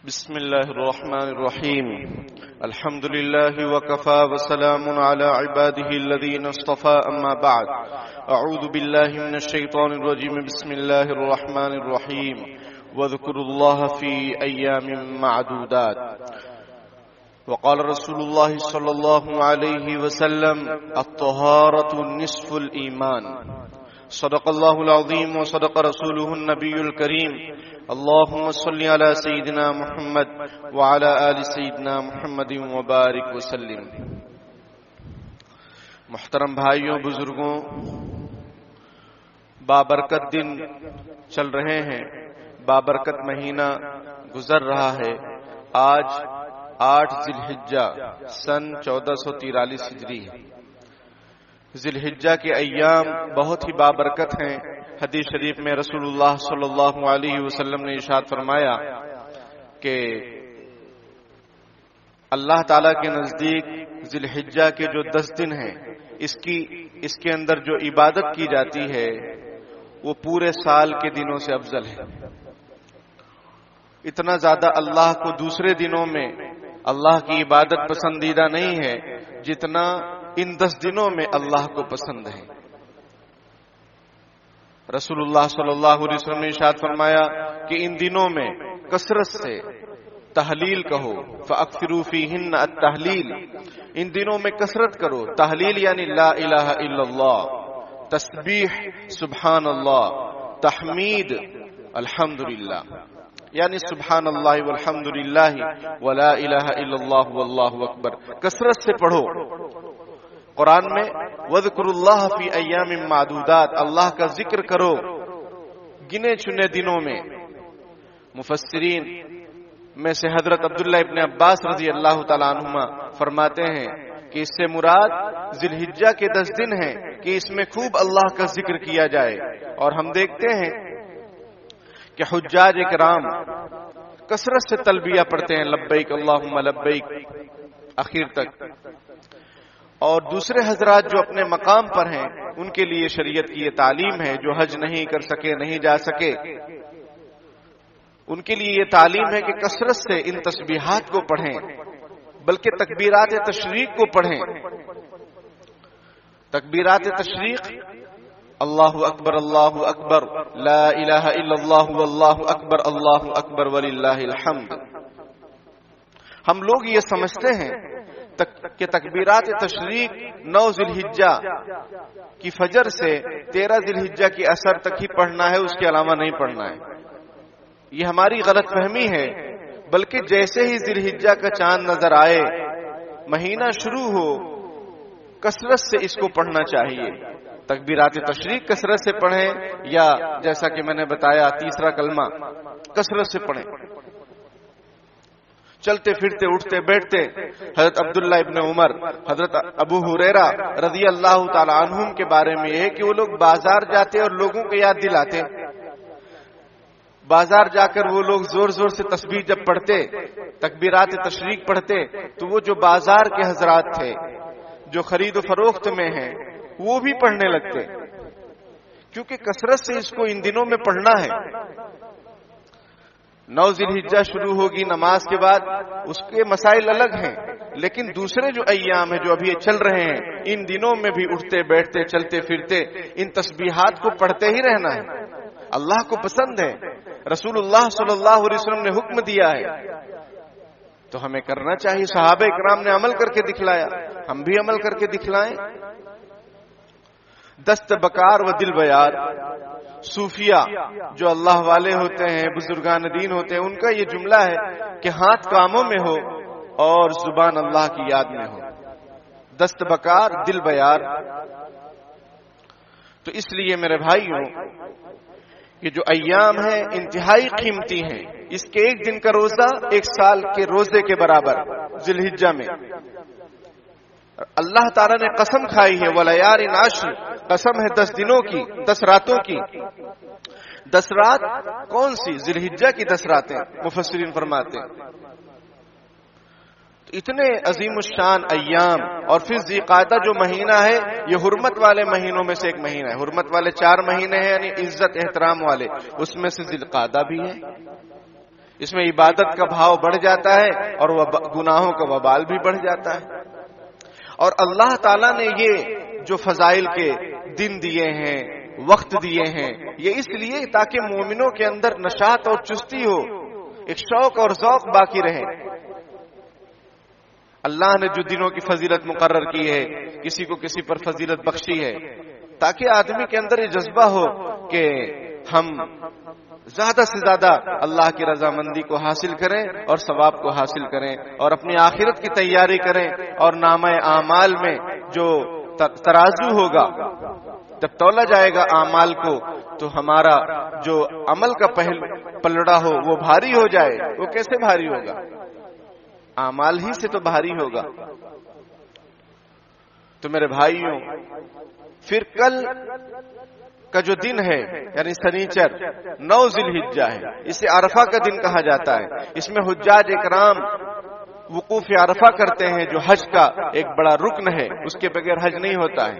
بسم الله الرحمن الرحيم. الحمد لله وكفى وسلام على عباده الذين اصطفى. أما بعد، أعوذ بالله من الشيطان الرجيم. بسم الله الرحمن الرحيم. واذكروا الله في أيام معدودات. وقال رسول الله صلى الله عليه وسلم: الطهارة نصف الإيمان. صدق الله العظيم وصدق رسوله النبي الكريم. اللهم صل على سيدنا محمد وعلى آل سيدنا محمد وبارك وسلم. محترم بھائیوں، بزرگوں، بابرکت دن چل رہے ہیں، بابرکت مہینہ گزر رہا ہے. آج 8 ذی الحجہ سن 1443 ہجری ہے. ذی الحجہ کے ایام بہت ہی بابرکت ہیں. حدیث شریف میں رسول اللہ صلی اللہ علیہ وسلم نے ارشاد فرمایا کہ اللہ تعالیٰ کے نزدیک ذی الحجہ کے جو 10 دن ہیں، اس کے اندر جو عبادت کی جاتی ہے وہ پورے سال کے دنوں سے افضل ہے. اتنا زیادہ اللہ کو دوسرے دنوں میں اللہ کی عبادت پسندیدہ نہیں ہے جتنا ان 10 دنوں میں اللہ کو پسند ہے. رسول اللہ صلی اللہ علیہ وسلم نے ارشاد فرمایا کہ ان دنوں میں کثرت سے تحلیل کہو، فاکثروا فیہن التحلیل. ان دنوں میں کثرت کرو. تحلیل یعنی لا الہ الا اللہ، تسبیح سبحان اللہ، تحمید الحمدللہ، یعنی سبحان اللہ والحمدللہ ولا الہ الا اللہ واللہ اکبر. کثرت سے پڑھو. قرآن میں وَاذْكُرُوا اللَّهَ فِي أَيَّامٍ مَّعْدُودَاتٍ، اللہ کا ذکر کرو گنے چنے دنوں میں. مفسرین میں سے حضرت عبداللہ ابن عباس رضی اللہ تعالیٰ عنہما فرماتے ہیں کہ اس سے مراد ذی الحجہ کے 10 دن ہیں کہ اس میں خوب اللہ کا ذکر کیا جائے. اور ہم دیکھتے ہیں کہ حجاج کرام کثرت سے تلبیہ پڑھتے ہیں، لبیک اللہم لبیک آخر تک. اور دوسرے حضرات جو اپنے مقام پر ہیں ان کے لیے شریعت کی یہ تعلیم ہے، جو حج نہیں کر سکے، نہیں جا سکے، ان کے لیے یہ تعلیم ہے کہ کثرت سے ان تسبیحات کو پڑھیں، بلکہ تکبیرات تشریق کو پڑھیں. تکبیرات تشریق اللہ اکبر اللہ اکبر لا الہ الا اللہ واللہ اکبر اللہ اکبر وللہ الحمد. ہم لوگ یہ سمجھتے ہیں کہ تکبیرات تشریق 9 ذی الحجہ کی فجر سے 13 ذی الحجہ کی عصر تک ہی پڑھنا ہے، اس کے علاوہ نہیں پڑھنا ہے. یہ ہماری غلط فہمی ہے. بلکہ جیسے ہی ذی الحجہ کا چاند نظر آئے، مہینہ شروع ہو، کثرت سے اس کو پڑھنا چاہیے. تکبیرات تشریق کثرت سے پڑھیں، یا جیسا کہ میں نے بتایا تیسرا کلمہ کثرت سے پڑھیں. چلتے پھرتے اٹھتے بیٹھتے حضرت عبداللہ ابن عمر، حضرت ابو ہریرہ رضی اللہ تعالی عنہم کے بارے میں یہ کہ وہ لوگ بازار جاتے اور لوگوں کو یاد دلاتے. بازار جا کر وہ لوگ زور زور سے تسبیح جب پڑھتے، تکبیرات تشریق پڑھتے، تو وہ جو بازار کے حضرات تھے جو خرید و فروخت میں ہیں وہ بھی پڑھنے لگتے، کیونکہ کثرت سے اس کو ان دنوں میں پڑھنا ہے. 9 ذی الحجہ شروع ہوگی نماز کے بعد، اس کے مسائل الگ ہیں، لیکن دوسرے جو ایام ہیں جو ابھی چل رہے ہیں ان دنوں میں بھی اٹھتے بیٹھتے چلتے پھرتے ان تسبیحات کو پڑھتے ہی رہنا ہے. اللہ کو پسند ہے، رسول اللہ صلی اللہ علیہ وسلم نے حکم دیا ہے تو ہمیں کرنا چاہیے. صحابہ کرام نے عمل کر کے دکھلایا، ہم بھی عمل کر کے دکھلائیں. دست بکار و دل بیار. صوفیہ جو اللہ والے ہوتے ہیں، بزرگان دین ہوتے ہیں، ان کا یہ جملہ ہے کہ ہاتھ کاموں میں ہو اور زبان اللہ کی یاد میں ہو. دست بکار دل بیار. تو اس لیے میرے بھائیوں، یہ جو ایام ہیں انتہائی قیمتی ہیں. اس کے ایک دن کا روزہ 1 سال کے روزے کے برابر ذی الحجہ میں. اللہ تعالیٰ نے قسم کھائی ہے، وَلَيَالٍ عَشْرٍ، قسم ہے 10 دنوں کی، 10 راتوں کی. 10 رات کون سی؟ ذی الحجہ کی 10 راتیں مفسرین فرماتے ہیں. اتنے عظیم الشان ایام. اور پھر ذی قعدہ جو مہینہ ہے یہ حرمت والے مہینوں میں سے ایک مہینہ ہے. حرمت والے 4 مہینے ہیں، یعنی عزت احترام والے، اس میں سے ذی القعدہ بھی ہے. اس میں عبادت کا بھاؤ بڑھ جاتا ہے اور گناہوں کا وبال بھی بڑھ جاتا ہے۔ اور اللہ تعالیٰ نے یہ جو فضائل کے دن دیے ہیں، وقت دیے ہیں، یہ اس لیے تاکہ مومنوں کے اندر نشاط اور چستی ہو، ایک شوق اور ذوق باقی رہے۔ اللہ نے جو دنوں کی فضیلت مقرر کی ہے، کسی کو کسی پر فضیلت بخشی ہے، تاکہ آدمی کے اندر یہ جذبہ ہو کہ ہم زیادہ سے زیادہ اللہ کی رضامندی کو حاصل کریں اور ثواب کو حاصل کریں اور اپنی آخرت کی تیاری کریں، اور نامہ اعمال میں جو ترازو ہوگا، جب تولا جائے گا اعمال کو، تو ہمارا جو عمل کا پلڑا ہو وہ بھاری ہو جائے۔ وہ کیسے بھاری ہوگا؟ اعمال ہی سے تو بھاری ہوگا۔ تو میرے بھائیوں، پھر کل کا جو دن ہے یعنی سنیچر 9 ذی الحجہ ہے، اسے عرفہ کا دن کہا جاتا ہے۔ اس میں حجاج اکرام وقوف عرفہ کرتے ہیں، جو حج کا ایک بڑا رکن ہے، اس کے بغیر حج نہیں ہوتا ہے۔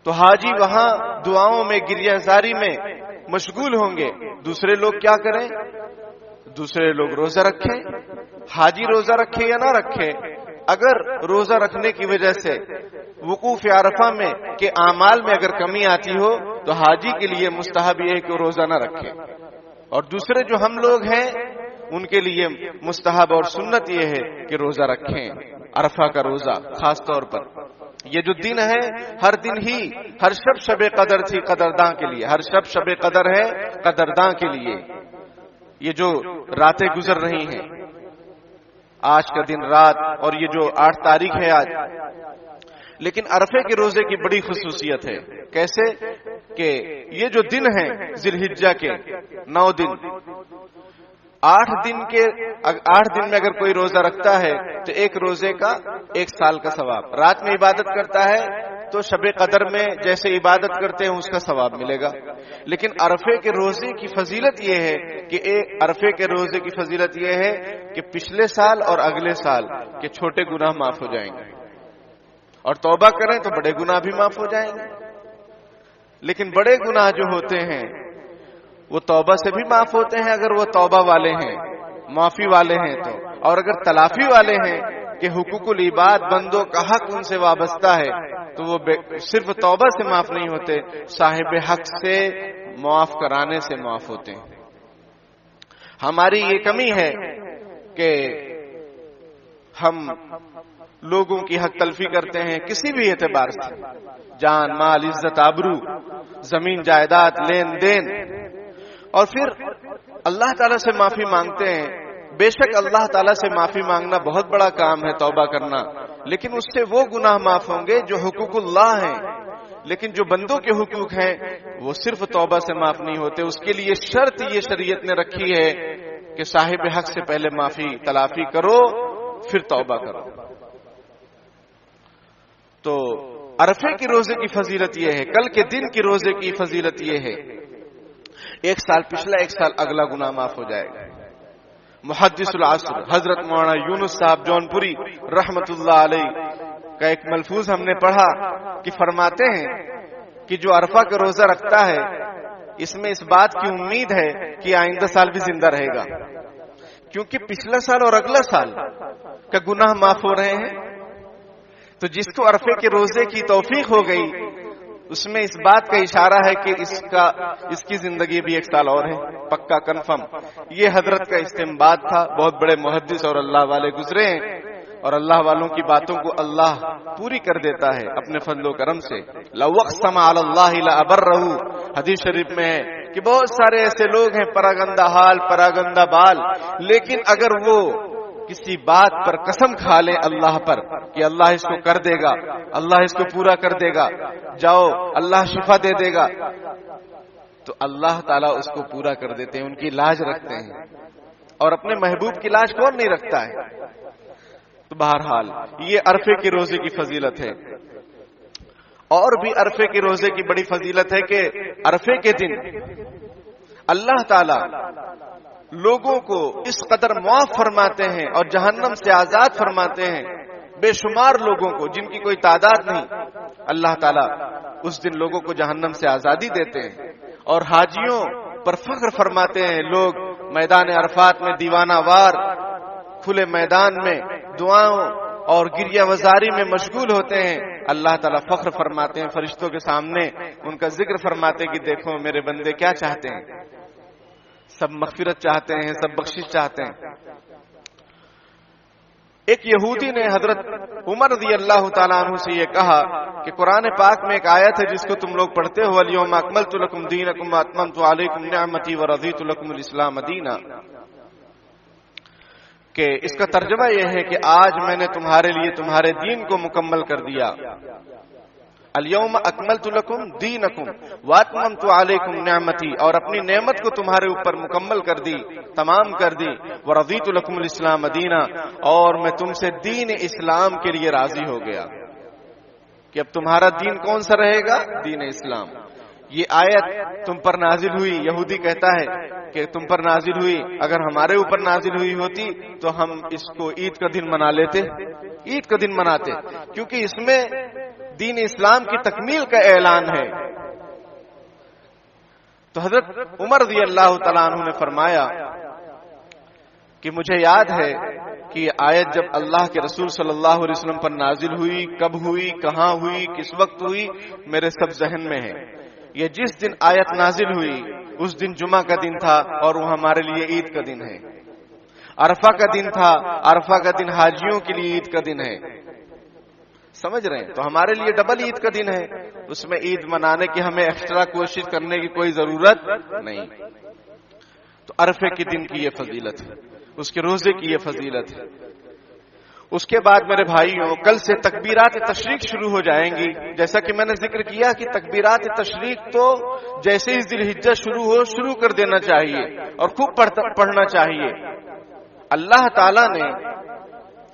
تو حاجی وہاں دعاؤں میں، گریہ زاری میں مشغول ہوں گے۔ دوسرے لوگ کیا کریں؟ دوسرے لوگ روزہ رکھیں۔ حاجی روزہ رکھے یا نہ رکھے، اگر روزہ رکھنے کی وجہ سے وقوف عرفہ میں کہ اعمال میں اگر کمی آتی ہو تو حاجی کے لیے مستحب یہ ہے کہ روزہ نہ رکھے، اور دوسرے جو ہم لوگ ہیں ان کے لیے مستحب اور سنت یہ ہے کہ روزہ رکھیں، عرفہ کا روزہ خاص طور پر۔ یہ جو دن ہے، ہر دن ہی ہر شب قدر تھی قدرداں کے لیے، ہر شب قدر ہے قدرداں کے لیے۔ یہ جو راتیں گزر رہی ہیں، آج کا دن رات، اور یہ جو 8 تاریخ ہے آج، لیکن عرفے کے روزے کی بڑی خصوصیت ہے۔ کیسے کہ یہ جو دن ہیں ذی الحجہ کے 9 دن، 8 دن میں اگر کوئی روزہ رکھتا ہے تو ایک روزے کا 1 سال کا ثواب، رات میں عبادت کرتا ہے تو شب قدر میں جیسے عبادت کرتے ہیں اس کا ثواب ملے گا۔ لیکن عرفے کے روزے کی فضیلت یہ ہے کہ عرفے کے روزے کی فضیلت یہ ہے کہ پچھلے سال اور اگلے سال کے چھوٹے گناہ معاف ہو جائیں گے، اور توبہ کریں تو بڑے گناہ بھی معاف ہو جائیں گے۔ لیکن بڑے گناہ جو ہوتے ہیں وہ توبہ سے بھی معاف ہوتے ہیں اگر وہ توبہ والے ہیں، معافی والے ہیں تو، اور اگر تلافی والے ہیں کہ حقوق العباد، بندوں کا حق ان سے وابستہ ہے، تو وہ صرف توبہ سے معاف نہیں ہوتے، صاحب حق سے معاف کرانے سے معاف ہوتے ہیں۔ ہماری یہ کمی ہے کہ ہم لوگوں کی حق تلفی کرتے ہیں کسی بھی اعتبار سے، جان مال عزت آبرو، زمین جائیداد، لین دین، اور پھر اللہ تعالیٰ سے معافی مانگتے ہیں۔ بے شک اللہ تعالیٰ سے معافی مانگنا بہت بڑا کام ہے، توبہ کرنا، لیکن اس سے وہ گناہ معاف ہوں گے جو حقوق اللہ ہیں، لیکن جو بندوں کے حقوق ہیں وہ صرف توبہ سے معاف نہیں ہوتے۔ اس کے لیے شرط یہ شریعت نے رکھی ہے کہ صاحب حق سے پہلے معافی تلافی کرو پھر توبہ کرو۔ تو عرفے کی روزے کی فضیلت یہ ہے، کل کے دن کی روزے کی فضیلت یہ ہے، 1 سال پچھلا 1 سال اگلا گناہ معاف ہو جائے گا۔ محدث العصر حضرت مولانا یونس صاحب جونپوری رحمت اللہ علیہ کا ایک ملفوظ ہم نے پڑھا کہ فرماتے ہیں کہ جو عرفہ کا روزہ رکھتا ہے اس میں اس بات کی امید ہے کہ آئندہ سال بھی زندہ رہے گا، کیونکہ پچھلا سال اور اگلا سال کا گناہ معاف ہو رہے ہیں۔ تو جس کو عرفے کے روزے کی توفیق ہو گئی اس میں اس بات کا اشارہ ہے کہ اس کی زندگی بھی 1 سال اور ہے، پکا کنفرم۔ یہ حضرت کا استنباط تھا، بہت بڑے محدث اور اللہ والے گزرے ہیں، اور اللہ والوں کی باتوں کو اللہ پوری کر دیتا ہے اپنے فضل و کرم سے۔ لو اقسم علی اللہ لابرہ، حدیث شریف میں ہے کہ بہت سارے ایسے لوگ ہیں پراگندہ حال پراگندہ بال، لیکن اگر وہ کسی بات پر قسم کھا لیں اللہ پر کہ اللہ اس کو کر دے گا، اللہ اس کو پورا کر دے گا، جاؤ اللہ شفا دے دے گا، تو اللہ تعالیٰ اس کو پورا کر دیتے ہیں، ان کی لاج رکھتے ہیں، اور اپنے محبوب کی لاج کون نہیں رکھتا ہے۔ تو بہرحال یہ عرفے کے روزے کی فضیلت ہے۔ اور بھی عرفے کے روزے کی بڑی فضیلت ہے کہ عرفے کے دن اللہ تعالیٰ لوگوں کو اس قدر معاف فرماتے ہیں اور جہنم سے آزاد فرماتے ہیں، بے شمار لوگوں کو جن کی کوئی تعداد نہیں، اللہ تعالیٰ اس دن لوگوں کو جہنم سے آزادی دیتے ہیں، اور حاجیوں پر فخر فرماتے ہیں، لوگ میدان عرفات میں دیوانہ وار کھلے میدان میں دعاؤں اور گریہ وزاری میں مشغول ہوتے ہیں، اللہ تعالیٰ فخر فرماتے ہیں فرشتوں کے سامنے، ان کا ذکر فرماتے کہ دیکھو میرے بندے کیا چاہتے ہیں، سب مغفرت چاہتے ہیں، سب بخشش چاہتے ہیں۔ ایک یہودی نے حضرت عمر رضی اللہ تعالیٰ عنہ سے یہ کہا کہ قرآن پاک میں ایک آیت ہے جس کو تم لوگ پڑھتے ہو، الیوم اکملت لکم دینکم واتممت علیکم نعمتی ورضیت لکم الاسلام دینا، کہ اس کا ترجمہ یہ ہے کہ آج میں نے تمہارے لیے تمہارے دین کو مکمل کر دیا، الیوم اکملت لکم دینکم واتممت علیکم نعمتی، اور اپنی نعمت کو تمہارے اوپر مکمل کر دی، تمام کر دی، ورضیت لکم الاسلام دینا، اور میں تم سے دین اسلام کے لیے راضی ہو گیا کہ اب تمہارا دین کون سا رہے گا؟ دین اسلام۔ یہ آیت تم پر نازل ہوئی، یہودی کہتا ہے کہ تم پر نازل ہوئی، اگر ہمارے اوپر نازل ہوئی ہوتی تو ہم اس کو عید کا دن منا لیتے، عید کا دن مناتے، کیونکہ اس میں دین اسلام کی تکمیل کا اعلان ہے۔ تو حضرت عمر رضی اللہ تعالیٰ عنہ نے فرمایا کہ مجھے یاد ہے کہ یہ آیت جب اللہ کے رسول صلی اللہ علیہ وسلم پر نازل ہوئی، کب ہوئی، کہاں ہوئی، کس وقت ہوئی، میرے سب ذہن میں ہے۔ یہ جس دن آیت نازل ہوئی اس دن جمعہ کا دن تھا اور وہ ہمارے لیے عید کا دن ہے، عرفہ کا دن تھا، عرفہ کا دن حاجیوں کے لیے عید کا دن ہے، سمجھ رہے ہیں؟ تو ہمارے لیے ڈبل عید کا دن ہے، اس میں عید منانے کی ہمیں ایکسٹرا کوشش کرنے کی کوئی ضرورت نہیں۔ تو عرفے کے دن کی یہ فضیلت ہے، اس کے روزے کی یہ فضیلت ہے۔ اس کے بعد میرے بھائیوں کل سے تکبیرات تشریق شروع ہو جائیں گی، جیسا کہ میں نے ذکر کیا کہ تکبیرات تشریق تو جیسے ہی ذی الحجہ شروع کر دینا چاہیے اور خوب پڑھنا چاہیے۔ اللہ تعالیٰ نے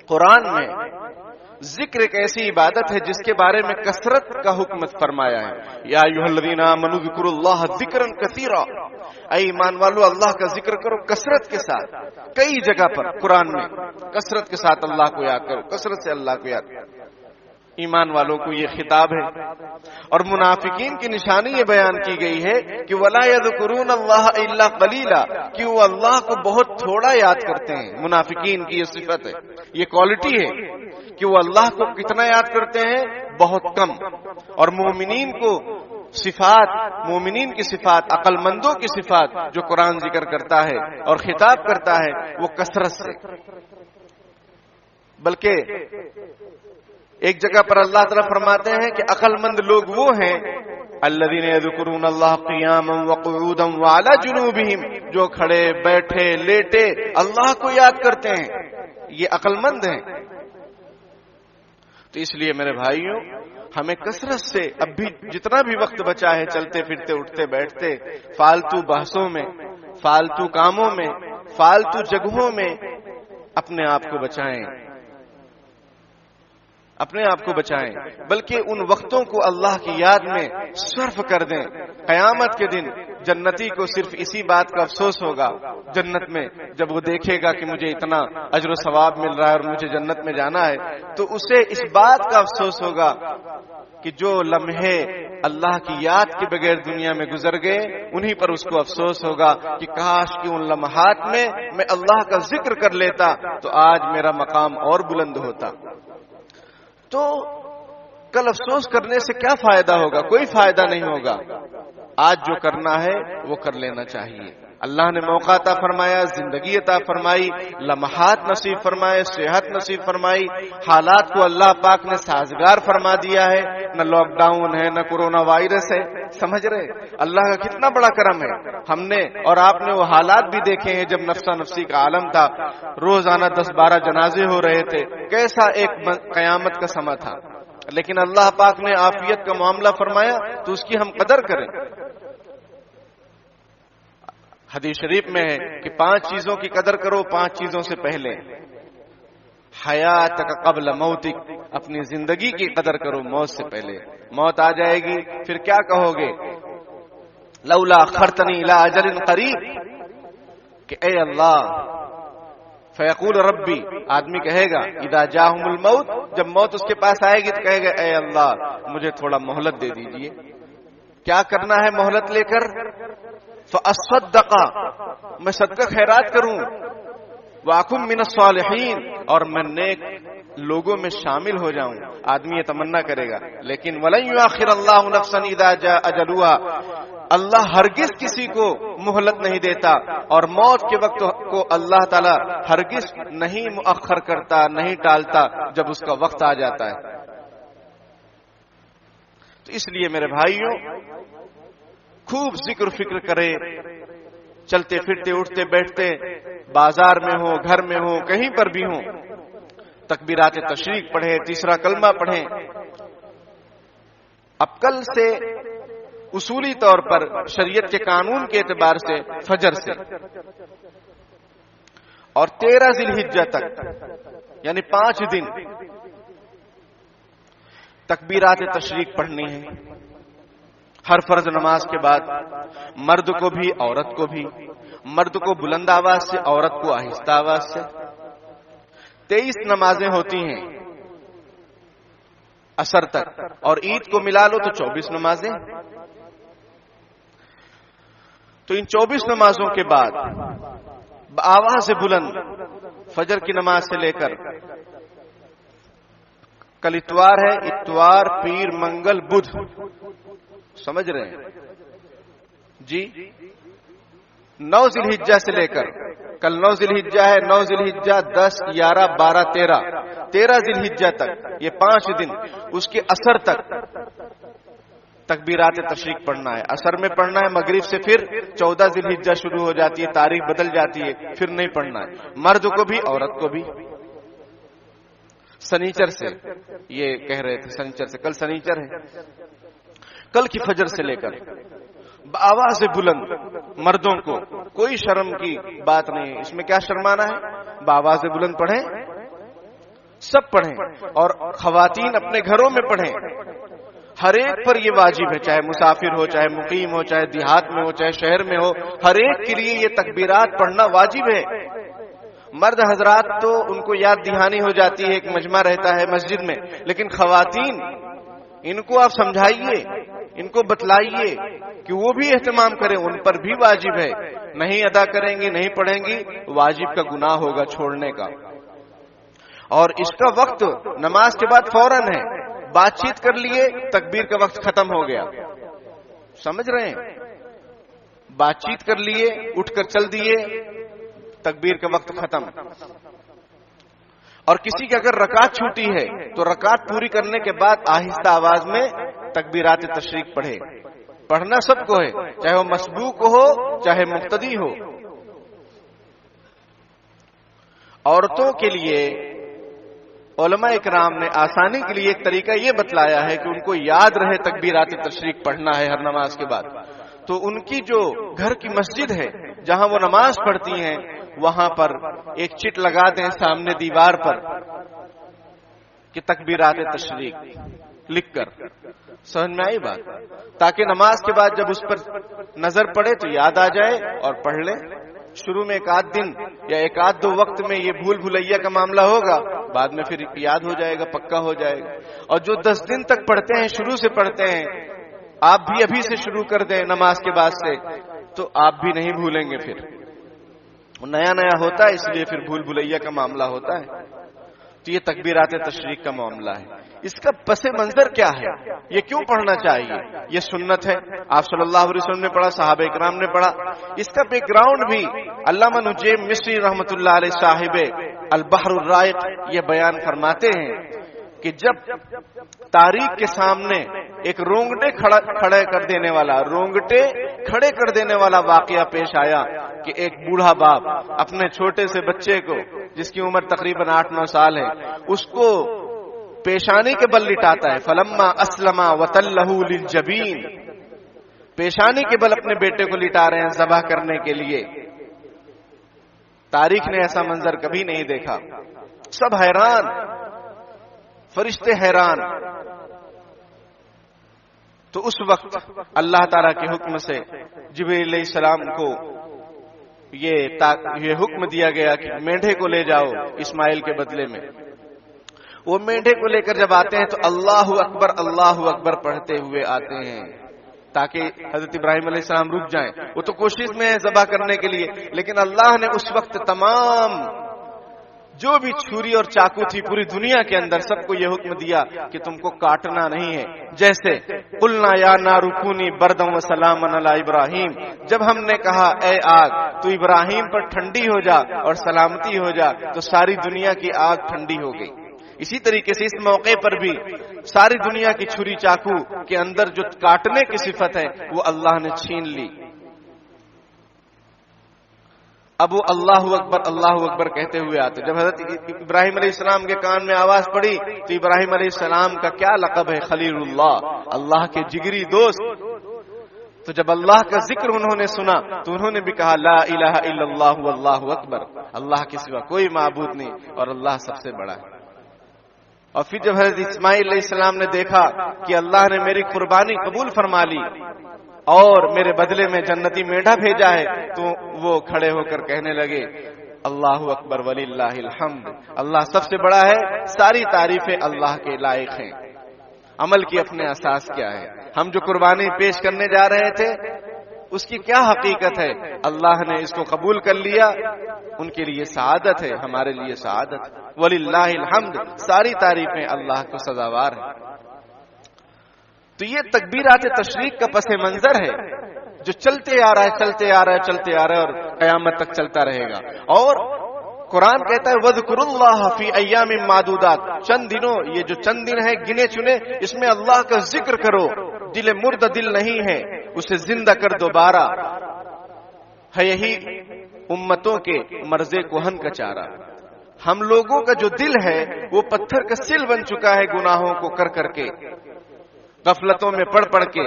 قرآن میں ذکر ایک ایسی عبادت ہے جس کے بارے میں کثرت کا حکم فرمایا ہے، یا ایھا الذین آمنوا اذکروا اللہ ذکرا کثیرا، اے ایمان والو اللہ کا ذکر کرو کثرت کے ساتھ۔ کئی جگہ پر قرآن میں کثرت کے ساتھ اللہ کو یاد کرو، کثرت سے اللہ کو یاد کرو۔ ایمان والوں کو یہ خطاب ہے، اور منافقین کی نشانی یہ بیان کی گئی ہے کہ وَلَا يَذْكُرُونَ اللَّهَ إِلَّا قَلِيلًا، کہ وہ اللہ کو بہت تھوڑا یاد کرتے ہیں۔ منافقین کی یہ صفت ہے، یہ کوالٹی ہے کہ وہ اللہ کو کتنا یاد کرتے ہیں؟ بہت کم۔ اور مومنین کو صفات، مومنین کی صفات، عقل مندوں کی صفات جو قرآن ذکر کرتا ہے اور خطاب کرتا ہے وہ کثرت سے۔ بلکہ ایک جگہ پر اللہ تعالیٰ فرماتے ہیں کہ عقل مند لوگ وہ ہیں الذین یذکرون اللہ قیاما وقعودا وعلی جنوبہم، جو کھڑے بیٹھے لیٹے اللہ کو یاد کرتے ہیں، یہ عقل مند ہیں۔ تو اس لیے میرے بھائیوں ہمیں کثرت سے اب بھی جتنا بھی وقت بچا ہے چلتے پھرتے اٹھتے بیٹھتے فالتو بحثوں میں، فالتو کاموں میں، فالتو جگہوں میں اپنے آپ کو بچائیں، اپنے آپ کو بچائیں، بلکہ ان وقتوں کو اللہ کی یاد میں صرف کر دیں۔ قیامت کے دن جنتی کو صرف اسی بات کا افسوس ہوگا جنت میں، جب وہ دیکھے گا کہ مجھے اتنا اجر و ثواب مل رہا ہے اور مجھے جنت میں جانا ہے، تو اسے اس بات کا افسوس ہوگا کہ جو لمحے اللہ کی یاد کے بغیر دنیا میں گزر گئے انہی پر اس کو افسوس ہوگا کہ کاش کہ ان لمحات میں میں اللہ کا ذکر کر لیتا تو آج میرا مقام اور بلند ہوتا۔ تو کل افسوس کرنے سے کیا فائدہ ہوگا؟ کوئی فائدہ نہیں ہوگا۔ آج جو کرنا ہے وہ کر لینا چاہیے۔ اللہ نے موقع عطا فرمایا، زندگی عطا فرمائی، لمحات نصیب فرمائے، صحت نصیب فرمائی، حالات کو اللہ پاک نے سازگار فرما دیا ہے، نہ لاک ڈاؤن ہے، نہ کورونا وائرس ہے، سمجھ رہے؟ اللہ کا کتنا بڑا کرم ہے۔ ہم نے اور آپ نے وہ حالات بھی دیکھے ہیں جب نفسا نفسی کا عالم تھا، روزانہ 10-12 جنازے ہو رہے تھے، کیسا ایک قیامت کا سما تھا، لیکن اللہ پاک نے عافیت کا معاملہ فرمایا تو اس کی ہم قدر کریں۔ حدیث شریف میں ہے کہ 5 چیزوں کی قدر کرو 5 چیزوں سے پہلے، حیاتک قبل موتک، اپنی زندگی کی قدر کرو موت سے پہلے۔ موت آ جائے گی پھر کیا کہو گے؟ لولا اخرتنی الی اجل قریب، کہ اے اللہ، فیقول ربی، آدمی کہے گا اذا جاءہم الموت، جب موت اس کے پاس آئے گی تو کہے گا اے اللہ مجھے تھوڑا مہلت دے دیجئے۔ کیا کرنا ہے مہلت لے کر؟ فاصدق، میں صدقہ خیرات کروں، واکن من الصالحین، اور میں نیک لوگوں میں شامل ہو جاؤں. آدمی یہ تمنا کرے گا، لیکن ولن یؤخر اللہ نفسا اذا جاء اجلها، اللہ ہرگز کسی کو مہلت نہیں دیتا، اور موت کے وقت کو اللہ تعالی ہرگز نہیں مؤخر کرتا، نہیں ٹالتا جب اس کا وقت آ جاتا ہے. تو اس لیے میرے بھائیوں، خوب ذکر فکر کرے، چلتے پھرتے اٹھتے بیٹھتے، بازار میں ہو، گھر میں ہو، کہیں پر بھی ہو، تکبیرات تشریق پڑھیں، تیسرا کلمہ پڑھیں. اب کل سے اصولی طور پر شریعت کے قانون کے اعتبار سے فجر سے اور 13 ذی الحجہ تک، یعنی 5 دن تکبیرات تشریق پڑھنی ہے. ہر فرض نماز کے بعد مرد کو بھی عورت کو بھی، مرد کو بلند آواز سے، عورت کو آہستہ آواز سے. 23 نمازیں ہوتی ہیں عصر تک، اور عید کو ملا لو تو 24 نمازیں. تو ان 24 نمازوں کے بعد بآواز بلند فجر کی نماز سے لے کر، کل اتوار ہے، اتوار، پیر، منگل، بدھ، سمجھ رہے ہیں جی، 9 ذی الحجہ سے لے کر، کل 9 ذی الحجہ ہے، 9 ذی الحجہ، 10، 11، 12، 13 ذی الحجہ تک، یہ 5 دن، اس کے عصر تک تکبیرات تشریق پڑھنا ہے. عصر میں پڑھنا ہے، مغرب سے پھر 14 ذی الحجہ شروع ہو جاتی ہے، تاریخ بدل جاتی ہے، پھر نہیں پڑھنا ہے، مرد کو بھی عورت کو بھی. سنیچر سے یہ کہہ رہے تھے، سنیچر سے، کل سنیچر ہے، کل کی فجر سے لے کر بآواز بلند مردوں کو، کوئی شرم کی بات نہیں، اس میں کیا شرمانا ہے، بآواز بلند پڑھیں، سب پڑھیں، اور خواتین اپنے گھروں میں پڑھیں. ہر ایک پر یہ واجب ہے، چاہے مسافر ہو، چاہے مقیم ہو، چاہے دیہات میں ہو، چاہے شہر میں ہو، ہر ایک کے لیے یہ تکبیرات پڑھنا واجب ہے. مرد حضرات تو ان کو یاد دہانی ہو جاتی ہے، ایک مجمع رہتا ہے مسجد میں، لیکن خواتین، ان کو آپ سمجھائیے، ان کو بتلائیے کہ وہ بھی اہتمام کریں، ان پر بھی واجب ہے. نہیں ادا کریں گی، نہیں پڑھیں گی، واجب کا گناہ ہوگا چھوڑنے کا. اور اس کا وقت نماز کے بعد فوراً ہے، بات چیت کر لیے، تکبیر کا وقت ختم ہو گیا، سمجھ رہے ہیں، بات چیت کر لیے، اٹھ کر چل دیے، تکبیر کا وقت ختم. اور کسی کی اگر رکعت چھوٹی ہے تو رکعت پوری کرنے کے بعد آہستہ آواز میں تکبیرات تشریق پڑھے. پڑھنا سب کو ہے، چاہے وہ مسبوق ہو چاہے مقتدی ہو. عورتوں کے لیے علماء اکرام نے آسانی کے لیے ایک طریقہ یہ بتلایا ہے کہ ان کو یاد رہے تکبیرات تشریق پڑھنا ہے ہر نماز کے بعد، تو ان کی جو گھر کی مسجد ہے جہاں وہ نماز پڑھتی ہیں، وہاں پر ایک چٹ لگا دیں سامنے دیوار پر کہ تکبیرات تشریق لکھ کر. سمجھ میں آئی بات؟ تاکہ نماز کے بعد جب اس پر نظر پڑے تو یاد آ جائے اور پڑھ لیں. شروع میں 1 آدھ دن یا 1 آدھ 2 وقت میں یہ بھول بھلیا کا معاملہ ہوگا، بعد میں پھر یاد ہو جائے گا، پکا ہو جائے گا. اور جو 10 دن تک پڑھتے ہیں، شروع سے پڑھتے ہیں، آپ بھی ابھی سے شروع کر دیں نماز کے بعد سے، تو آپ بھی نہیں بھولیں گے. پھر نیا نیا ہوتا ہے، اس لیے پھر بھول بھلیا کا معاملہ ہوتا ہے. تو یہ تکبیرات تشریق کا معاملہ ہے. اس کا پس منظر کیا ہے، یہ کیوں پڑھنا چاہیے؟ یہ سنت ہے، آپ صلی اللہ علیہ وسلم نے پڑھا، صحابہ اکرام نے پڑھا. اس کا بیک گراؤنڈ بھی علامہ نجیم مصری رحمۃ اللہ علیہ صاحب البحر الرائق یہ بیان فرماتے ہیں کہ جب تاریخ کے سامنے ایک رونگٹے کھڑے کر دینے والا واقعہ پیش آیا کہ ایک بوڑھا باپ اپنے چھوٹے سے بچے کو، جس کی عمر تقریباً 8-9 سال ہے، اس کو پیشانی کے بل لٹاتا ہے. فلما اسلم وتلہ للجبین، پیشانی کے بل اپنے بیٹے کو لٹا رہے ہیں ذبح کرنے کے لیے. تاریخ نے ایسا منظر کبھی نہیں دیکھا. سب حیران، فرشتے حیران. تو اس وقت اللہ تعالیٰ کے حکم سے جبریل علیہ السلام کو یہ حکم دیا گیا کہ مینڈھے کو لے جاؤ اسماعیل کے بدلے میں. وہ مینڈھے کو لے کر جب آتے ہیں تو اللہ اکبر پڑھتے ہوئے آتے ہیں. تاکہ حضرت ابراہیم علیہ السلام رک جائیں. وہ تو کوشش میں ہے ذبح کرنے کے لیے، لیکن اللہ نے اس وقت تمام جو بھی چھری اور چاقو تھی پوری دنیا کے اندر سب کو یہ حکم دیا کہ تم کو کاٹنا نہیں ہے. جیسے قلنا یا نار کونی بردا و سلاما علی ابراہیم، جب ہم نے کہا اے آگ تو ابراہیم پر ٹھنڈی ہو جا اور سلامتی ہو جا، تو ساری دنیا کی آگ ٹھنڈی ہو گئی. اسی طریقے سے اس موقع پر بھی ساری دنیا کی چھری چاقو کے اندر جو کاٹنے کی صفت ہے وہ اللہ نے چھین لی. اب وہ اللہ اکبر کہتے ہوئے آتے. جب حضرت ابراہیم علیہ السلام کے کان میں آواز پڑی تو ابراہیم علیہ السلام کا کیا لقب ہے؟ خلیل اللہ، اللہ کے جگری دوست. تو جب اللہ کا ذکر انہوں نے سنا تو انہوں نے بھی کہا لا الہ الا اللہ واللہ اکبر، اللہ کے سوا کوئی معبود نہیں اور اللہ سب سے بڑا ہے. اور پھر جب حضرت اسماعیل علیہ السلام نے دیکھا کہ اللہ نے میری قربانی قبول فرما لی اور میرے بدلے میں جنتی میڈھا بھیجا ہے، تو وہ کھڑے ہو کر کہنے لگے اللہ اکبر وللہ الحمد، اللہ سب سے بڑا ہے، ساری تعریفیں اللہ کے لائق ہیں. عمل کی اپنے اساس کیا ہے؟ ہم جو قربانی پیش کرنے جا رہے تھے اس کی کیا حقیقت ہے؟ اللہ نے اس کو قبول کر لیا، ان کے لیے سعادت ہے، ہمارے لیے سعادت. وللہ الحمد، ساری تعریفیں اللہ کو سزاوار ہیں. تو یہ تکبیرات تشریق کا پس منظر ہے جو چلتے آ رہا ہے اور قیامت تک چلتا رہے گا. اور قرآن کہتا ہے وَذْكُرُوا اللَّهَ فِي أَيَّامٍ مَّعْدُودَاتٍ، چند دنوں، یہ جو چند دن ہے گنے چنے، اس میں اللہ کا ذکر کرو. دل مردہ دل نہیں ہے، اسے زندہ کر دوبارہ. ہے یہی امتوں کے مرض کوہن کا چارہ. ہم لوگوں کا جو دل ہے وہ پتھر کا سل بن چکا ہے گناہوں کو کر کر کے، غفلتوں میں پڑھ کے.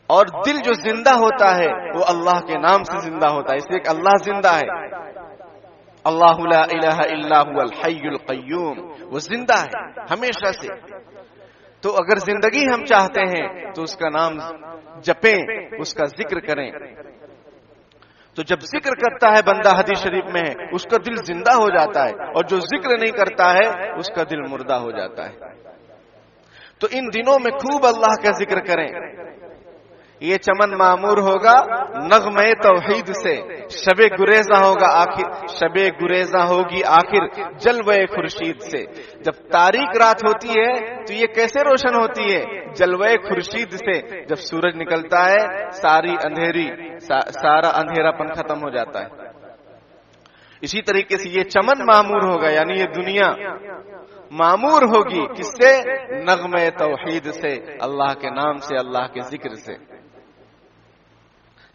اور دل جو زندہ ہوتا ہے وہ اللہ کے نام سے زندہ ہوتا ہے، اس لیے کہ اللہ زندہ ہے. اللہ لا الہ الا هو الحی القیوم، وہ زندہ ہے ہمیشہ سے. تو اگر زندگی ہم چاہتے ہیں تو اس کا نام جپیں، اس کا ذکر کریں. تو جب ذکر کرتا ہے بندہ، حدیث شریف میں ہے، اس کا دل زندہ ہو جاتا ہے، اور جو ذکر نہیں کرتا ہے اس کا دل مردہ ہو جاتا ہے. تو ان دنوں میں خوب اللہ کا ذکر کریں. یہ چمن معمور ہوگا نغمہ توحید سے، شب گریزاں ہوگا آخر، شب گریزاں ہوگی آخر جلوہ خورشید سے. جب تاریک رات ہوتی ہے تو یہ کیسے روشن ہوتی ہے؟ جلوہ خورشید سے. جب سورج نکلتا ہے سارا اندھیرا پن ختم ہو جاتا ہے. اسی طریقے سے یہ چمن معمور ہوگا، یعنی یہ دنیا معمور ہوگی کس سے؟ نغمہ توحید سے، اللہ کے نام سے، اللہ کے ذکر سے.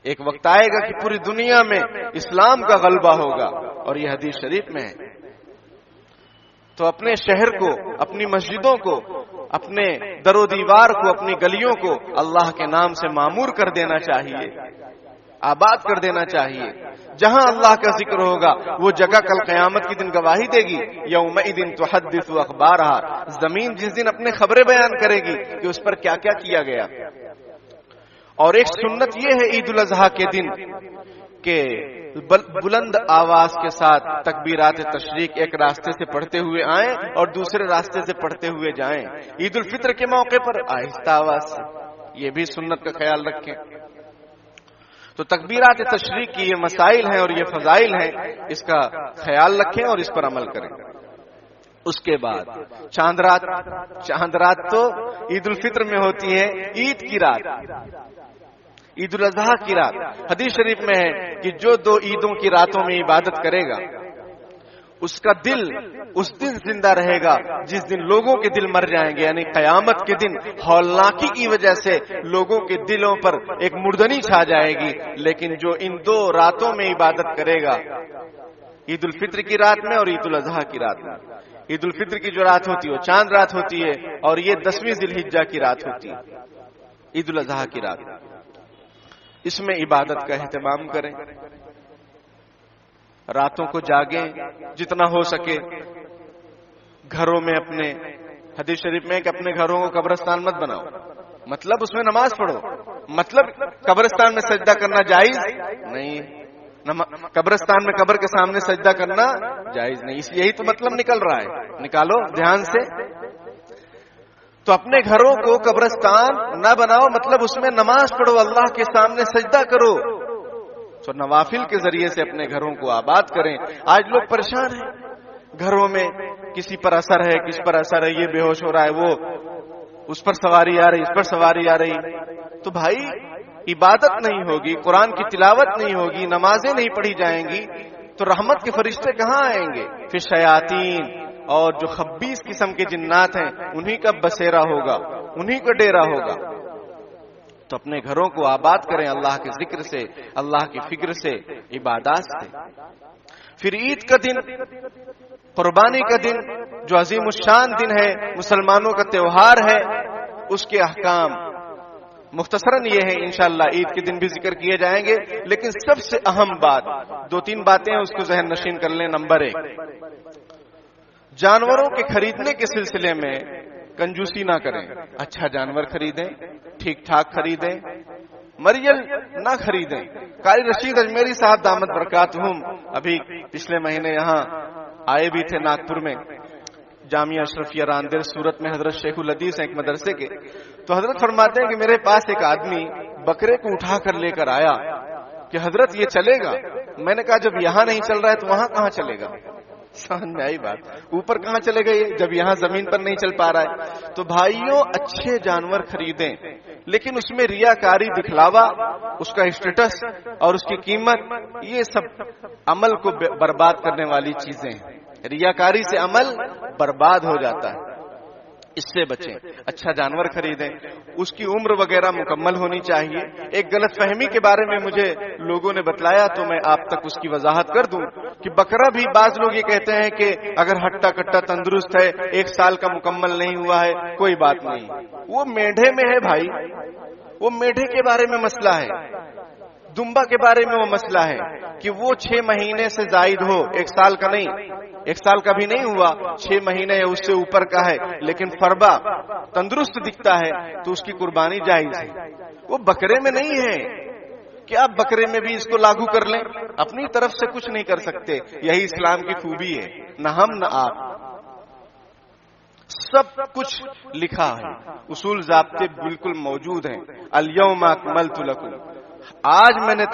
ایک وقت آئے گا کہ پوری دنیا میں اسلام کا غلبہ ہوگا، اور یہ حدیث شریف میں ہے. تو اپنے شہر کو، اپنی مسجدوں کو، اپنے در و دیوار کو، اپنی گلیوں کو اللہ کے نام سے معمور کر دینا چاہیے، آباد کر دینا چاہیے. جہاں اللہ کا ذکر ہوگا وہ جگہ کل قیامت کی دن گواہی دے گی. یومئذ تحدث اخبارہا، زمین جس دن اپنے خبریں بیان کرے گی کہ اس پر کیا کیا کیا گیا. اور ایک سنت یہ ہے عید الاضحیٰ کے دن کہ بلند آواز کے ساتھ تکبیرات تشریق ایک راستے سے پڑھتے ہوئے آئیں اور دوسرے راستے سے پڑھتے ہوئے جائیں. عید الفطر کے موقع پر آہستہ آواز سے، یہ بھی سنت کا خیال رکھیں. تو تکبیرات تشریق کی یہ مسائل ہیں اور یہ فضائل ہیں، اس کا خیال رکھیں اور اس پر عمل کریں. اس کے بعد چاند رات تو عید الفطر میں ہوتی ہے، عید کی رات، عید الاضحیٰ کی رات. حدیث شریف میں ہے کہ جو دو عیدوں کی راتوں میں عبادت کرے گا اس کا دل اس دن زندہ رہے گا جس دن لوگوں کے دل مر جائیں گے. یعنی قیامت کے دن ہولناکی کی وجہ سے لوگوں کے دلوں پر ایک مردنی چھا جائے گی. لیکن جو ان دو راتوں میں عبادت کرے گا، عید الفطر کی رات میں اور عید الاضحیٰ کی رات میں. عید الفطر کی جو رات ہوتی ہے وہ چاند رات ہوتی ہے، اور یہ 10ویں ذی الحجہ کی رات ہوتی ہے، عید الاضحیٰ کی رات. اس میں عبادت کا اہتمام کریں، راتوں کو جاگیں جتنا ہو سکے. گھروں میں اپنے، حدیث شریف میں کہ اپنے گھروں کو قبرستان مت بناؤ، مطلب اس میں نماز پڑھو. مطلب قبرستان میں سجدہ کرنا جائز نہیں، قبرستان میں قبر کے سامنے سجدہ کرنا جائز نہیں. یہی تو مطلب نکل رہا ہے، نکالو دھیان سے. تو اپنے گھروں کو قبرستان نہ بناؤ، مطلب اس میں نماز پڑھو، اللہ کے سامنے سجدہ کرو، تو نوافل کے ذریعے سے اپنے گھروں کو آباد کریں۔ آج لوگ پریشان ہیں، گھروں میں کسی پر اثر ہے، کس پر اثر ہے، یہ بے ہوش ہو رہا ہے، وہ اس پر سواری آ رہی، اس پر سواری آ رہی، تو بھائی عبادت نہیں ہوگی، قرآن کی تلاوت نہیں ہوگی، نمازیں نہیں پڑھی جائیں گی، تو رحمت کے فرشتے کہاں آئیں گے؟ پھر شیاطین اور جو 26 قسم کے جنات ہیں انہی کا بسیرا ہوگا، انہی کا ڈیرا ہوگا۔ تو اپنے گھروں کو آباد کریں اللہ کے ذکر سے، اللہ کی فکر سے، عبادات سے۔ پھر عید کا دن، قربانی کا دن، جو عظیم الشان دن ہے، مسلمانوں کا تہوار ہے، اس کے احکام مختصراً یہ ہے، انشاءاللہ عید کے دن بھی ذکر کیے جائیں گے، لیکن سب سے اہم بات، 2-3 باتیں اس کو ذہن نشین کر لیں۔ نمبر 1، جانوروں کے خریدنے کے سلسلے میں کنجوسی نہ کریں، اچھا جانور خریدیں، ٹھیک ٹھاک خریدیں، مریل نہ خریدیں۔ قاری رشید اجمیری صاحب دامت برکاتہم ابھی پچھلے مہینے یہاں آئے بھی تھے ناگپور میں، جامعہ اشرفیہ راندر سورت میں حضرت شیخ الحدیث ہیں ایک مدرسے کے، تو حضرت فرماتے ہیں کہ میرے پاس ایک آدمی بکرے کو اٹھا کر لے کر آیا کہ حضرت یہ چلے گا؟ میں نے کہا جب یہاں نہیں چل رہا ہے تو وہاں کہاں چلے گا؟ سمجھ میں آئی بات؟ اوپر کہاں چلے گا یہ جب یہاں زمین پر نہیں چل پا رہا ہے؟ تو بھائیوں اچھے جانور خریدیں، لیکن اس میں ریاکاری، دکھلاوا، اس کا اسٹیٹس اور اس کی قیمت، یہ سب عمل کو برباد کرنے والی چیزیں ہیں۔ ریاکاری سے عمل برباد ہو جاتا ہے، اس سے بچیں۔ اچھا جانور خریدیں، اس کی عمر وغیرہ مکمل ہونی چاہیے۔ ایک غلط فہمی کے بارے میں مجھے لوگوں نے بتلایا تو میں آپ تک اس کی وضاحت کر دوں کہ بکرا بھی، بعض لوگ یہ کہتے ہیں کہ اگر ہٹا کٹا تندرست ہے، 1 سال کا مکمل نہیں ہوا ہے، کوئی بات نہیں، وہ میڈھے میں ہے بھائی، وہ میڈھے کے بارے میں مسئلہ ہے، دمبا کے بارے میں وہ مسئلہ ہے کہ وہ 6 مہینے سے زائد ہو، 1 سال کا نہیں، 1 سال کا بھی نہیں ہوا، 6 مہینے یا اس سے اوپر کا ہے، لیکن فربا تندرست دکھتا ہے تو اس کی قربانی جائز ہے۔ وہ بکرے میں نہیں ہے کہ آپ بکرے میں بھی اس کو لاگو کر لیں، اپنی طرف سے کچھ نہیں کر سکتے، یہی اسلام کی خوبی ہے، نہ ہم نہ آپ، سب کچھ لکھا ہے، اصول ضابطے بالکل موجود ہیں۔ الیوم اکملت لکم، آج میں نے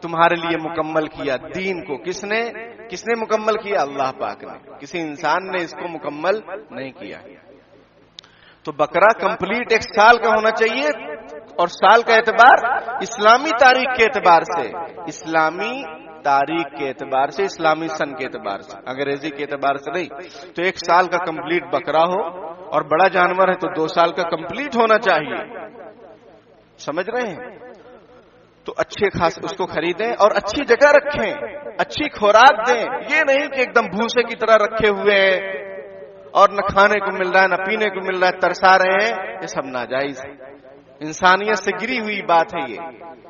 تمہارے لیے مکمل کیا دین کو۔ کس نے مکمل کیا؟ اللہ پاک نے، کسی انسان نے اس کو مکمل نہیں کیا۔ تو بکرا کمپلیٹ 1 سال کا ہونا چاہیے، اور سال کا اعتبار اسلامی تاریخ کے اعتبار سے، اسلامی تاریخ کے اعتبار سے، اسلامی سن کے اعتبار سے، انگریزی کے اعتبار سے نہیں۔ تو 1 سال کا کمپلیٹ بکرا ہو، اور بڑا جانور ہے تو 2 سال کا کمپلیٹ ہونا چاہیے، سمجھ رہے ہیں؟ تو اچھے خاص اس کو خریدیں اور اچھی جگہ رکھیں، اچھی خوراک دیں، یہ نہیں کہ ایک دم بھوسے کی طرح رکھے ہوئے ہیں اور نہ کھانے کو مل رہا ہے نہ پینے کو مل رہا ہے، ترسا رہے ہیں، یہ سب ناجائز ہے، انسانیت سے گری ہوئی بات ہے، یہ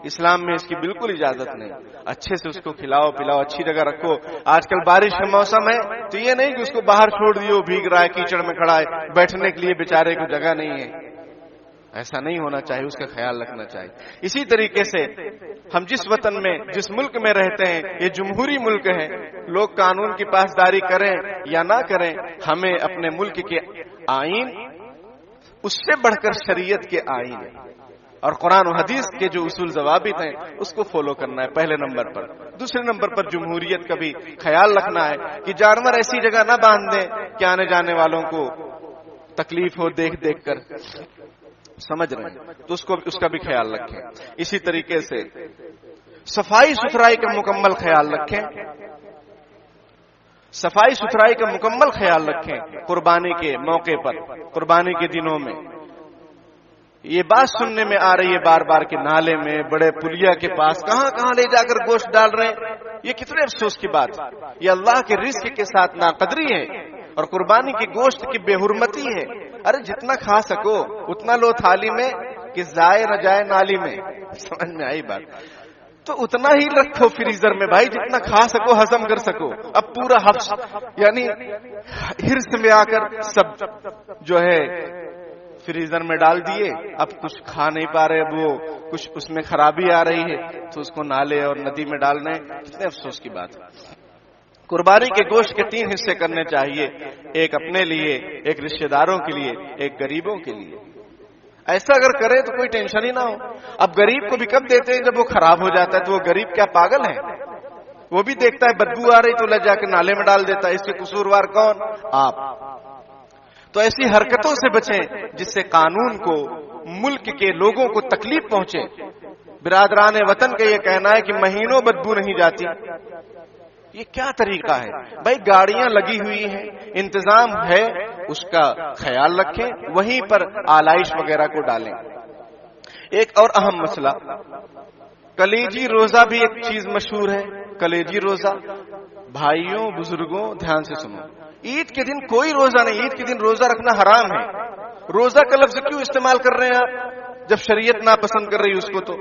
اسلام میں اس کی بالکل اجازت نہیں۔ اچھے سے اس کو کھلاؤ پلاؤ، اچھی جگہ رکھو۔ آج کل بارش کا موسم ہے تو یہ نہیں کہ اس کو باہر چھوڑ دیو، بھیگ رہا ہے، کیچڑ میں کھڑا ہے، بیٹھنے کے لیے بیچارے کو جگہ نہیں ہے، ایسا نہیں ہونا چاہیے، اس کا خیال رکھنا چاہیے۔ اسی طریقے سے ہم جس وطن میں، جس ملک میں رہتے ہیں، یہ جمہوری ملک ہے، لوگ قانون کی پاسداری کریں یا نہ کریں، ہمیں اپنے ملک کے آئین، اس سے بڑھ کر شریعت کے آئین اور قرآن و حدیث کے جو اصول ضوابط ہیں اس کو فالو کرنا ہے پہلے نمبر پر۔ دوسرے نمبر پر جمہوریت کا بھی خیال رکھنا ہے کہ جانور ایسی جگہ نہ باندھ دیں کہ آنے جانے والوں کو تکلیف ہو دیکھ کر، سمجھ رہے ہیں؟ تو اس کا بھی خیال رکھیں۔ اسی طریقے سے صفائی ستھرائی کا مکمل خیال رکھیں، صفائی ستھرائی کا مکمل خیال رکھیں قربانی کے موقع پر، قربانی کے دنوں میں۔ یہ بات سننے میں آ رہی ہے بار بار کہ نالے میں، بڑے پلیا کے پاس کہاں لے جا کر گوشت ڈال رہے ہیں، یہ کتنے افسوس کی بات ہے، یہ اللہ کے رزق کے ساتھ ناقدری ہے اور قربانی کے گوشت کی بے حرمتی ہے۔ ارے جتنا کھا سکو اتنا لو تھالی میں کہ ضائع نہ جائے نالی میں، سمجھ میں آئی بات؟ تو اتنا ہی رکھو فریزر میں بھائی، جتنا کھا سکو، ہضم کر سکو۔ اب پورا حفظ یعنی ہرس میں آ کر سب جو ہے فریزر میں ڈال دیے، اب کچھ کھا نہیں پا رہے، اب وہ کچھ اس میں خرابی آ رہی ہے تو اس کو نالے اور ندی میں ڈالنا ہے، کتنے افسوس کی بات ہے۔ قربانی کے گوشت کے 3 حصے کرنے چاہیے، ایک اپنے لیے، ایک رشتہ داروں کے لیے، ایک غریبوں کے لیے۔ ایسا اگر کرے تو کوئی ٹینشن ہی نہ ہو۔ اب غریب کو بھی کب دیتے ہیں؟ جب وہ خراب ہو جاتا ہے۔ تو وہ غریب کیا پاگل ہے؟ وہ بھی دیکھتا ہے بدبو آ رہی تو لے جا کے نالے میں ڈال دیتا ہے۔ اس سے قصوروار کون؟ آپ۔ تو ایسی حرکتوں سے بچیں جس سے قانون کو، ملک کے لوگوں کو تکلیف پہنچے۔ برادران وطن کا یہ کہنا ہے کہ مہینوں بدبو نہیں جاتی۔ یہ کیا طریقہ ہے بھائی؟ گاڑیاں لگی ہوئی ہیں، انتظام ہے، اس کا خیال رکھیں، وہیں پر آلائش وغیرہ کو ڈالیں۔ ایک اور اہم مسئلہ، کلیجی روزہ بھی ایک چیز مشہور ہے۔ کلیجی روزہ، بھائیوں بزرگوں دھیان سے سنو، عید کے دن کوئی روزہ نہیں، عید کے دن روزہ رکھنا حرام ہے۔ روزہ کا لفظ کیوں استعمال کر رہے ہیں آپ جب شریعت ناپسند کر رہی اس کو؟ تو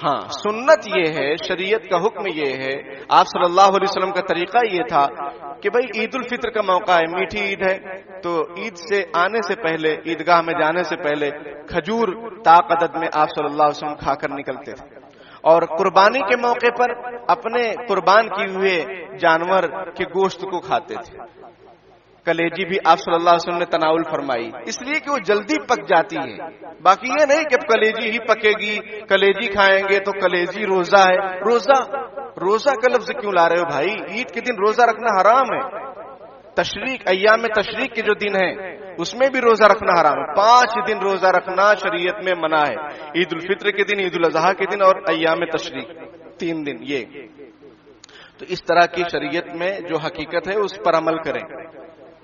ہاں، سنت یہ ہے، شریعت کا حکم یہ ہے، آپ صلی اللہ علیہ وسلم کا طریقہ یہ تھا کہ بھائی عید الفطر کا موقع ہے، میٹھی عید ہے، تو عید سے آنے سے پہلے، عیدگاہ میں جانے سے پہلے کھجور طاق عدد میں آپ صلی اللہ علیہ وسلم کھا کر نکلتے تھے، اور قربانی کے موقع پر اپنے قربان کیے ہوئے جانور کے گوشت کو کھاتے تھے۔ کلیجی بھی آپ صلی اللہ علیہ وسلم نے تناول فرمائی، اس لیے کہ وہ جلدی پک جاتی ہے۔ باقی یہ نہیں کہ اب کلیجی ہی پکے گی، کلیجی کھائیں گے تو کلیجی روزہ ہے۔ روزہ کا لفظ کیوں لا رہے ہو بھائی؟ عید کے دن روزہ رکھنا حرام ہے۔ تشریق، ایام تشریق کے جو دن ہیں اس میں بھی روزہ رکھنا حرام ہے۔ 5 دن روزہ رکھنا شریعت میں منع ہے، عید الفطر کے دن، عید الاضحیٰ کے دن اور ایام تشریق 3 دن۔ یہ تو اس طرح کی شریعت میں جو حقیقت ہے اس پر عمل کریں۔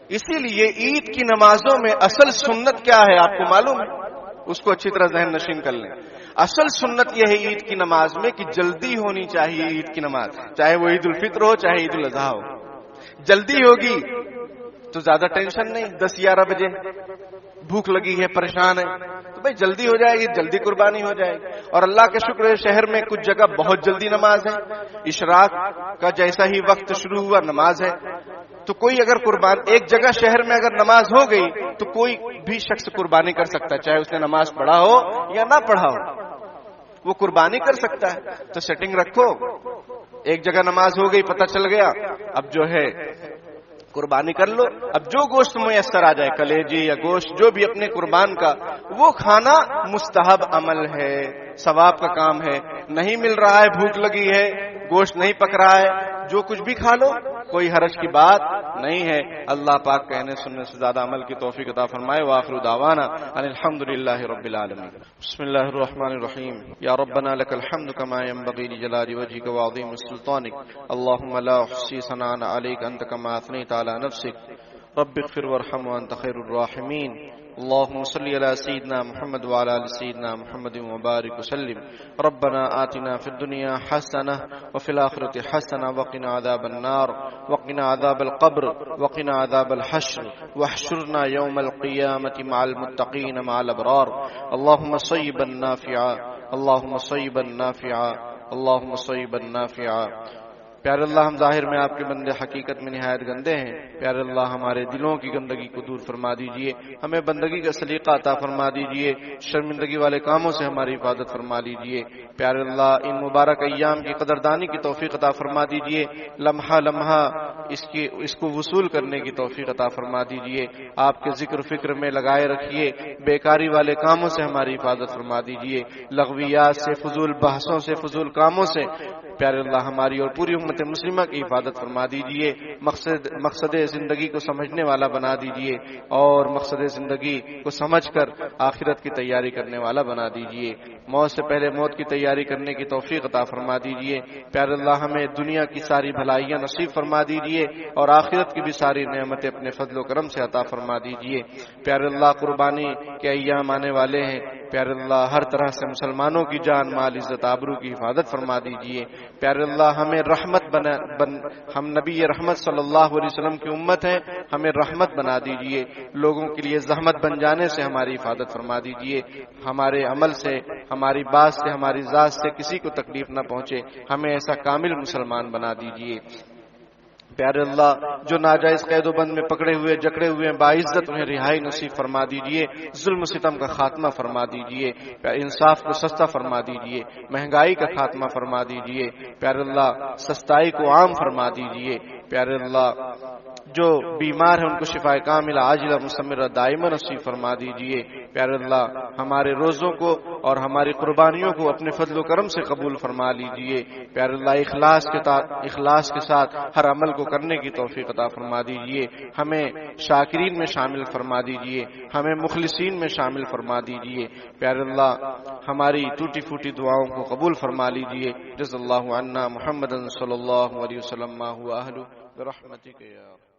اسی لیے عید کی نمازوں میں اصل سنت کیا ہے آپ کو معلوم ہے؟ اس کو اچھی طرح ذہن نشین کر لیں۔ اصل سنت یہ ہے عید کی نماز میں کہ جلدی ہونی چاہیے عید کی نماز، چاہے وہ عید الفطر ہو چاہے عید الاضحیٰ ہو۔ جلدی ہوگی تو زیادہ ٹینشن نہیں، 10-11 بجے بھوک لگی ہے، پریشان ہے، تو بھائی جلدی ہو جائے گی، جلدی قربانی ہو جائے گی۔ اور اللہ کا شکر ہے شہر میں کچھ جگہ بہت جلدی نماز ہے، اشراق کا جیسا ہی وقت شروع ہوا نماز ہے، تو کوئی اگر قربان، ایک جگہ شہر میں اگر نماز ہو گئی تو کوئی بھی شخص قربانی کر سکتا ہے، چاہے اس نے نماز پڑھا ہو یا نہ پڑھا ہو، وہ قربانی کر سکتا ہے۔ تو سیٹنگ رکھو، ایک جگہ نماز ہو گئی، پتہ چل گیا، اب جو ہے قربانی کر لو۔ اب جو گوشت میسر آ جائے، کلیجی یا گوشت جو بھی اپنے قربان کا، وہ کھانا مستحب عمل ہے، ثواب کا کام ہے۔ نہیں مل رہا ہے، بھوک لگی ہے، گوشت نہیں پک رہا ہے، جو کچھ بھی کھا لو، کوئی حرج کی بات نہیں ہے۔ اللہ پاک کہنے سننے سے زیادہ عمل کی توفیق عطا فرمائے۔ وآخر دعوانا ان الحمدللہ رب العالمین۔ بسم اللہ الرحمن الرحیم۔ یا ربنا لك الحمد كما ينبغي لجلال وجهك وعظيم سلطانك، اللهم لا احصي ثناء عليك انت كما اثنيت على نفسك، رب اغفر وارحم وانت خير الراحمين۔ اللهم صل على سيدنا محمد وعلى آل سيدنا محمد وبارك وسلم۔ ربنا آتنا في الدنيا حسنة وفي الآخرة حسنة وقنا عذاب النار وقنا عذاب القبر وقنا عذاب الحشر واحشرنا يوم القيامة مع المتقين مع الأبرار۔ اللهم صيبا نافعا، اللهم صيبا نافعا، اللهم صيبا نافعا۔ پیارے اللہ، ہم ظاہر میں آپ کے بندے، حقیقت میں نہایت گندے ہیں۔ پیارے اللہ، ہمارے دلوں کی گندگی کو دور فرما دیجئے، ہمیں بندگی کا سلیقہ عطا فرما دیجئے، شرمندگی والے کاموں سے ہماری حفاظت فرما لیجئے۔ پیارے اللہ، ان مبارک ایام کی قدردانی کی توفیق عطا فرما دیجئے، لمحہ لمحہ اس کو وصول کرنے کی توفیق عطا فرما دیجئے۔ آپ کے ذکر فکر میں لگائے رکھیے، بیکاری والے کاموں سے ہماری حفاظت فرما دیجئے، لغویات سے، فضول بحثوں سے، فضول کاموں سے پیارے اللہ ہماری اور پوری امت مسلمہ کی حفاظت فرما دیجئے۔ مقصد زندگی کو سمجھنے والا بنا دیجئے، اور مقصد زندگی کو سمجھ کر آخرت کی تیاری کرنے والا بنا دیجئے۔ موت سے پہلے موت کی تیاری کرنے کی توفیق عطا فرما دیجئے۔ پیارے اللہ، ہمیں دنیا کی ساری بھلائیاں نصیب فرما دیجئے، اور آخرت کی بھی ساری نعمتیں اپنے فضل و کرم سے عطا فرما دیجئے۔ پیارے اللہ، قربانی کے ایام آنے والے ہیں، پیارے اللہ ہر طرح سے مسلمانوں کی جان مال عزت آبرو کی حفاظت فرما دیجئے۔ پیارے اللہ، ہمیں رحمت ہم نبی رحمت صلی اللہ علیہ وسلم کی امت ہیں، ہمیں رحمت بنا دیجئے، لوگوں کے لیے زحمت بن جانے سے ہماری حفاظت فرما دیجئے، ہمارے عمل سے، ہماری بات سے، ہماری ذات سے کسی کو تکلیف نہ پہنچے، ہمیں ایسا کامل مسلمان بنا دیجئے۔ پیارے اللہ، جو ناجائز قید و بند میں پکڑے ہوئے جکڑے ہوئے باعزت انہیں رہائی نصیب فرما دیجئے، ظلم و ستم کا خاتمہ فرما دیجئے، انصاف کو سستا فرما دیجئے، مہنگائی کا خاتمہ فرما دیجئے، پیارے اللہ سستائی کو عام فرما دیجئے، پیارے اللہ جو بیمار ہیں ان کو شفا کاملہ عاجلہ مستمرہ دائمہ نصیب فرما دیجئے۔ پیارے اللہ ہمارے روزوں کو اور ہماری قربانیوں کو اپنے فضل و کرم سے قبول فرما لیجئے۔ پیارے اللہ اخلاص کے ساتھ ہر عمل کو کرنے کی توفیق عطا فرما دیجئے۔ ہمیں شاکرین میں شامل فرما دیجئے، ہمیں مخلصین میں شامل فرما دیجئے۔ پیارے اللہ ہماری ٹوٹی پھوٹی دعاؤں کو قبول فرما لیجئے۔ جزا اللہ عنا محمد صلی اللہ علیہ وسلم ما هو اہلہ برحمتک یا